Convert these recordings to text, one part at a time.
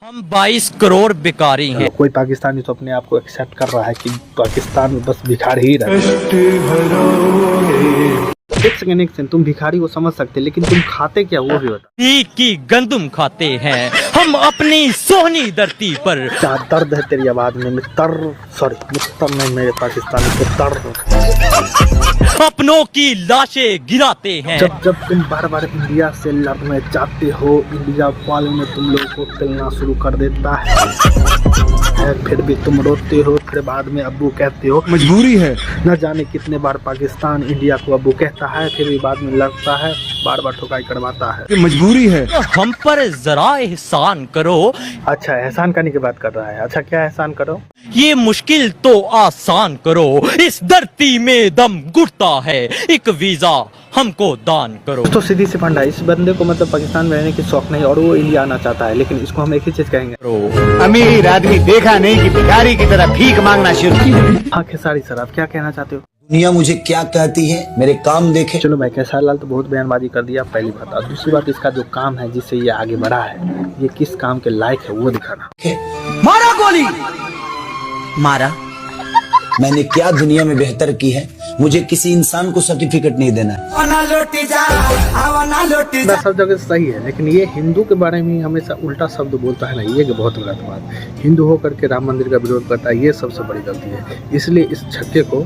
हम 22 करोड़ भिखारी हैं। कोई पाकिस्तानी तो अपने आप को एक्सेप्ट कर रहा है कि पाकिस्तान में बस भिखारी ही रहते हैं। एक सेकंड तुम भिखारी को समझ सकते लेकिन तुम खाते क्या वो भी बता। की गंदुम खाते हैं हम अपनी सोहनी धरती पर। क्या दर्द है तेरी आवाज में। मिस्टर नहीं मेरे पाकिस्तानी को दर्द। अपनों की लाशें गिराते हैं। जब तुम बार बार इंडिया से लड़ने जाते हो, इंडिया वालों ने तुम लोगों को पिलना शुरू कर देता है, फिर भी तुम रोते हो, फिर बाद में अब्बू कहते हो। मजबूरी है। न जाने कितने बार पाकिस्तान इंडिया को अब्बू कहता है, फिर भी बाद में लड़ता है, बार बार ठुकाई करवाता है। ये मजबूरी है। हम पर जरा एहसान करो। अच्छा एहसान करने की बात कर रहा है। अच्छा क्या एहसान करो? ये मुश्किल तो आसान करो, इस धरती में दम घुटता है, एक वीजा हमको दान करो। तो सीधी सी फंडा, इस बंदे को मतलब पाकिस्तान में रहने की शौक नहीं और वो इंडिया आना चाहता है, लेकिन इसको हम एक ही चीज कहेंगे, अमीर आदमी देखा नहीं कि भिखारी की तरह भीख मांगना शुरू किया। हाँ खेसारी सर आप क्या कहना चाहते हो? दुनिया मुझे क्या कहती है, मेरे काम देखे। चलो भाई खेसारी लाल तो बहुत बयानबाजी कर दिया पहली बात, और दूसरी बात इसका जो काम है जिससे ये आगे बढ़ा है, ये किस काम के लायक है वो दिखाना। मारा गोली मारा। मैंने क्या दुनिया में बेहतर की है, मुझे किसी इंसान को सर्टिफिकेट नहीं देना। सब जगह सही है, लेकिन ये हिंदू के बारे में हमेशा उल्टा शब्द बोलता है ना, ये बहुत गलत बात। हिंदू होकर के राम मंदिर का विरोध करता है, ये सबसे बड़ी गलती है। इसलिए इस छक्के को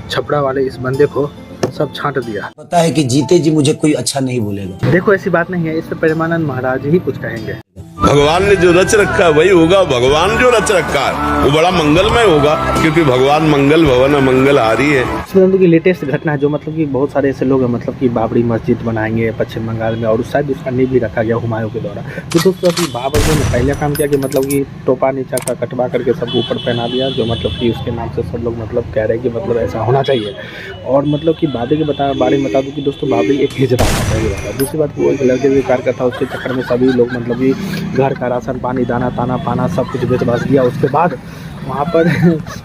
छपड़ा वाले इस बंदे को सब छांट दिया। पता है कि जीते जी मुझे कोई अच्छा नहीं बोलेगा। देखो ऐसी बात नहीं है, इस पे प्रेमानंद महाराज ही कुछ कहेंगे। भगवान ने जो रच रखा है वही होगा। भगवान जो रच रखा है वो बड़ा मंगलमय होगा, क्योंकि भगवान मंगल भवन मंगलहारी है। इसमें की लेटेस्ट घटना है जो मतलब कि बहुत सारे ऐसे लोग हैं मतलब कि बाबरी मस्जिद बनाएंगे पश्चिम बंगाल में, और शायद उसका नींव भी रखा गया हुमायूं के द्वारा। तो दोस्तों अभी बाबर ने पहले काम किया कि मतलब कि टोपा नीचा का कटवा करके सबको ऊपर पहना दिया, जो मतलब कि उसके नाम से सब लोग मतलब कह रहे हैं कि मतलब ऐसा होना चाहिए। और मतलब कि बाबरी के बारे में बता दूं कि दोस्तों बाबरी एक हिजड़ा था। दूसरी बात वो एक लड़के भी कार्य करता, उसके चक्कर में सभी लोग मतलब कि घर का राशन पानी दाना ताना पाना सब कुछ बेच बाच दिया। उसके बाद वहाँ पर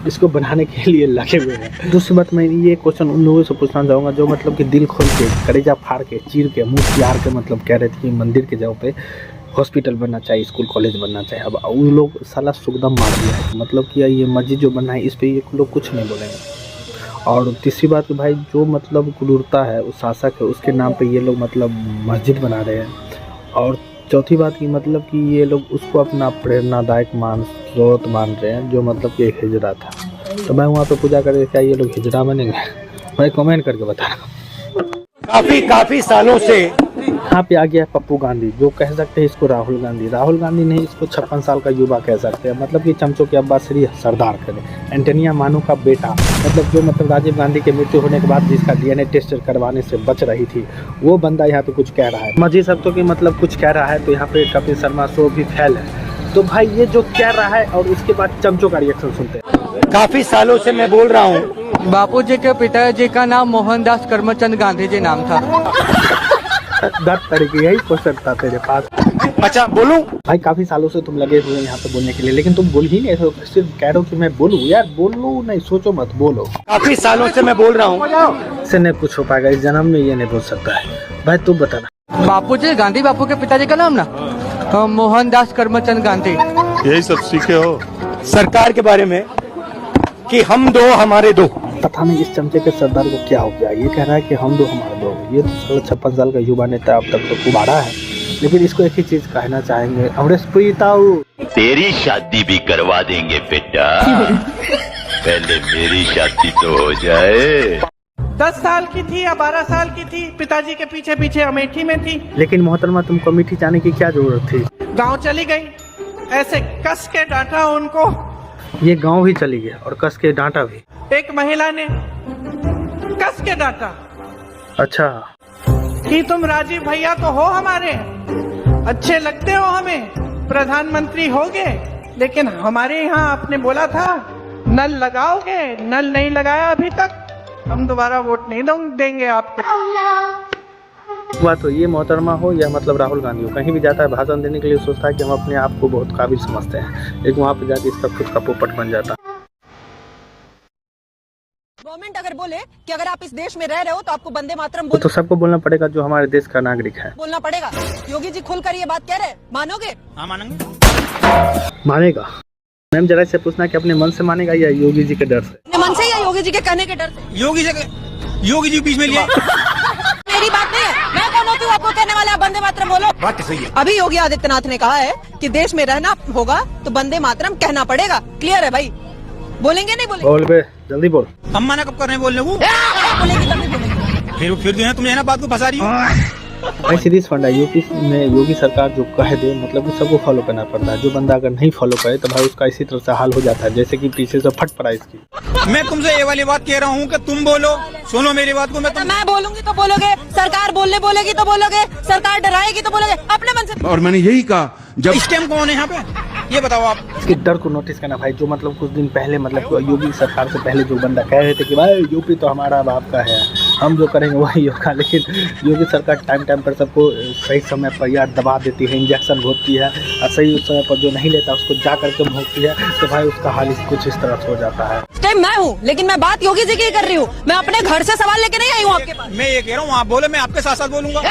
इसको बनाने के लिए लगे हुए हैं। दूसरी बात मैं ये क्वेश्चन उन लोगों से पूछना चाहूँगा जो मतलब कि दिल खोल के कलेजा फाड़ के चीर के मुँह यार के मतलब कह रहे थे कि मंदिर के जगह पे हॉस्पिटल बनना चाहिए, स्कूल कॉलेज बनना चाहिए। अब उन लोग साला सुगदम मार दिया है मतलब कि ये मस्जिद जो बनना है इस पर ये लोग कुछ नहीं बोलेंगे। और तीसरी बात भाई जो मतलब क्रूरता है उस शासक है उसके नाम पे ये लोग मतलब मस्जिद बना रहे हैं। और चौथी बात की मतलब कि ये लोग उसको अपना प्रेरणादायक स्रोत मान रहे हैं जो मतलब कि एक हिजड़ा था। तो मैं वहाँ पे पूजा करके क्या ये लोग हिजड़ा बनेंगे? भाई कमेंट करके बताना। काफी सालों से यहाँ पे आ गया पप्पू गांधी, जो कह सकते हैं इसको राहुल गांधी नहीं, इसको 56 साल का युवा कह सकते हैं। मतलब कि चमचों के अब्बा श्री सरदार करें, एंटोनिया मानू का बेटा, मतलब जो मतलब राजीव गांधी के मृत्यु होने के बाद जिसका DNA टेस्ट करवाने से बच रही थी, वो बंदा यहाँ पे कुछ कह रहा है। मजीद शब्दों की मतलब कुछ कह रहा है, तो यहाँ पे कपिल शर्मा शो भी फेल है। तो भाई ये जो कह रहा है और उसके बाद चमचों का रिएक्शन सुनते हैं। काफी सालों से मैं बोल रहा हूँ, बापू जी के पिताजी का नाम मोहनदास करमचंद गांधी जी नाम था। 10 तरीके यही क्वेश्चन था तेरे पास। अच्छा बोलूं? भाई काफी सालों से तुम लगे हुए हैं यहाँ पे बोलने के लिए, लेकिन तुम बोल ही नहीं, सिर्फ कह रहे हो कि मैं बोलूं। यार बोलो नहीं, सोचो मत, बोलो। काफी सालों से मैं बोल रहा हूँ। इससे नहीं कुछ हो पाएगा, इस जन्म में ये नहीं बोल सकता है। भाई तू बताना। बापू जी गांधी बापू के पिताजी का नाम ना मोहनदास करमचंद गांधी। यही सब सीखे हो सरकार के बारे में कि हम दो हमारे दो। पता नहीं इस चमचे के सरदार को क्या हो गया, ये कह रहा है कि हम दो हमारे दो। ये तो 56 साल का युवा नेता अब तक तो कुबाड़ा है, लेकिन इसको एक ही चीज कहना चाहेंगे, अमरीश पुरी ताऊ तेरी शादी भी करवा देंगे बेटा, पहले मेरी शादी तो हो जाए। 10 साल की थी या 12 साल की थी, पिताजी के पीछे पीछे अमेठी में थी। लेकिन मोहतरमा तुमको अमेठी जाने की क्या जरूरत थी? गांव चली गई, ऐसे कस के डांटा उनको। ये गांव ही चली गया और कस के डांटा भी। एक महिला ने कस के डांटा। अच्छा कि तुम राजीव भैया तो हो हमारे, अच्छे लगते हो हमें, प्रधानमंत्री होगे, लेकिन हमारे यहाँ आपने बोला था नल लगाओगे, नल नहीं लगाया अभी तक, हम दोबारा वोट नहीं देंगे आपको। बात हो ये मोहतरमा हो या मतलब राहुल गांधी हो, कहीं भी जाता है भाषण देने के लिए सोचता है कि हम अपने आप को बहुत काबिल समझते हैं, लेकिन वहाँ पे जाके इसका खुद का पोपट बन जाता है। गवर्नमेंट अगर बोले कि अगर आप इस देश में रह रहे हो तो आपको वंदे मातरम तो सबको बोलना पड़ेगा जो हमारे देश का नागरिक है। बोलना पड़ेगा। योगी जी खुलकर ये बात कह रहे हैं, मानोगे? हाँ मानेंगे। मानेगा। मैम जरा से पूछना कि अपने मन से मानेगा या योगी जी के डर से? अपने मन से या योगी जी के कहने के डर से? योगी जी बीच में लिए। मेरी बात नहीं है, मैं कौन होती हूँ आपको कहने वाले आप वंदे मातरम बोलो? बात सही है। अभी योगी आदित्यनाथ ने कहा है कि देश में रहना होगा तो वंदे मातरम कहना पड़ेगा। क्लियर है भाई? बोलेंगे नहीं बोलेंगे? बोल बे, जल्दी बोल। हम मना कब कर रहे हैं बोलने को? बोलेंगे तब नहीं बोलेंगे। फिर जो है तुम है ना बात को फंसा रही हो। भाई सीरीज फंड है यूपी में। योगी सरकार जो कह दे मतलब कि सबको फॉलो करना पड़ता है। जो बंदा अगर नहीं फॉलो करे तो भाई उसका इसी तरह से हाल हो जाता है जैसे कि पीछे से फट पड़ा इसकी। मैं तुमसे ये वाली बात कह रहा हूँ कि तुम बोलो, सुनो मेरी बात को। मैं बोलूंगी तो बोलोगे, सरकार बोलेगी तो बोलोगे, सरकार डराएगी तो बोलोगे, अपने मन से। और मैंने यही कहा जब इस टाइम कौन है यहाँ पे ये बताओ आप। इसके डर को नोटिस करना भाई। जो मतलब कुछ दिन पहले मतलब योगी सरकार से पहले जो बंदा कह रहे थे कि भाई यूपी तो हमारा बाप का है, हम जो करेंगे वही होगा, लेकिन योगी सरकार टाइम पर सबको सही समय पर यार दबा देती है, इंजेक्शन घोटती है और सही उस समय पर जो नहीं लेता उसको जा करके भोंकती है, तो भाई उसका हाल कुछ इस तरह से हो जाता है। टाइम मैं हूँ लेकिन मैं बात योगी जी की कर रही हूँ। मैं अपने घर से सवाल लेके नहीं आई हूँ आपके पास। मैं ये कह रहा हूँ आप बोले, मैं आपके साथ साथ बोलूंगा।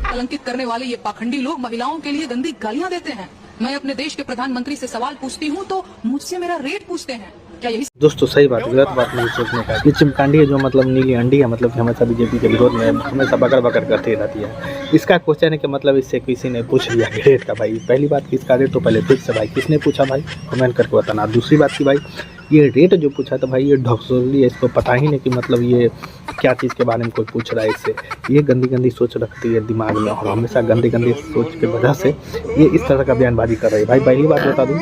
कलंकित करने वाले ये पाखंडी लोग महिलाओं के लिए गंदी गालियां देते हैं। मैं अपने देश के प्रधानमंत्री से सवाल पूछती हूँ तो मुझसे मेरा रेट पूछते हैं। क्या यही? दोस्तों सही बात, गलत बात नहीं सोचने का। ये चिमकांडी है जो मतलब नीली अंडी है, मतलब कि हमेशा बीजेपी के विरोध में हमेशा बकर करती रहती है। इसका क्वेश्चन है कि मतलब इससे किसी ने पूछ लिया कि रेट का भाई। पहली बात कि इसका रेट तो पहले फिक्स है भाई, किसने पूछा भाई कमेंट करके बताना। दूसरी बात की भाई ये रेट जो पूछा तो भाई ये ढोकसोली है, इसको पता ही नहीं कि मतलब ये क्या चीज़ के बारे में कोई पूछ रहा है इससे। ये गंदी सोच रखती है दिमाग में और हमेशा गंदी सोच की वजह से ये इस तरह का बयानबाजी कर रही है भाई। पहली बात बता दूं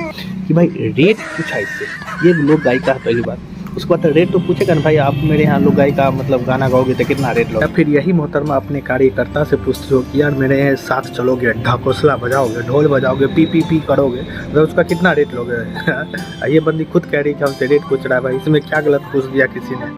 कि भाई रेट पूछा इससे, ये लोग गायिका है पहली बात। उसके बाद रेट तो पूछेगा ना भाई, आप मेरे यहाँ लोग गायिका मतलब गाना गाओगे तो कितना रेट लोगे? फिर यही मोहतरमा अपने कार्यकर्ता से पूछते हो कि यार मेरे साथ चलोगे, ढकोसला बजाओगे, ढोल बजाओगे, पी करोगे तो उसका कितना रेट लोगे? ये बंदी खुद कह रही है कि हमसे रेट पूछ रहा है भाई, इसमें क्या गलत पूछ दिया किसी ने?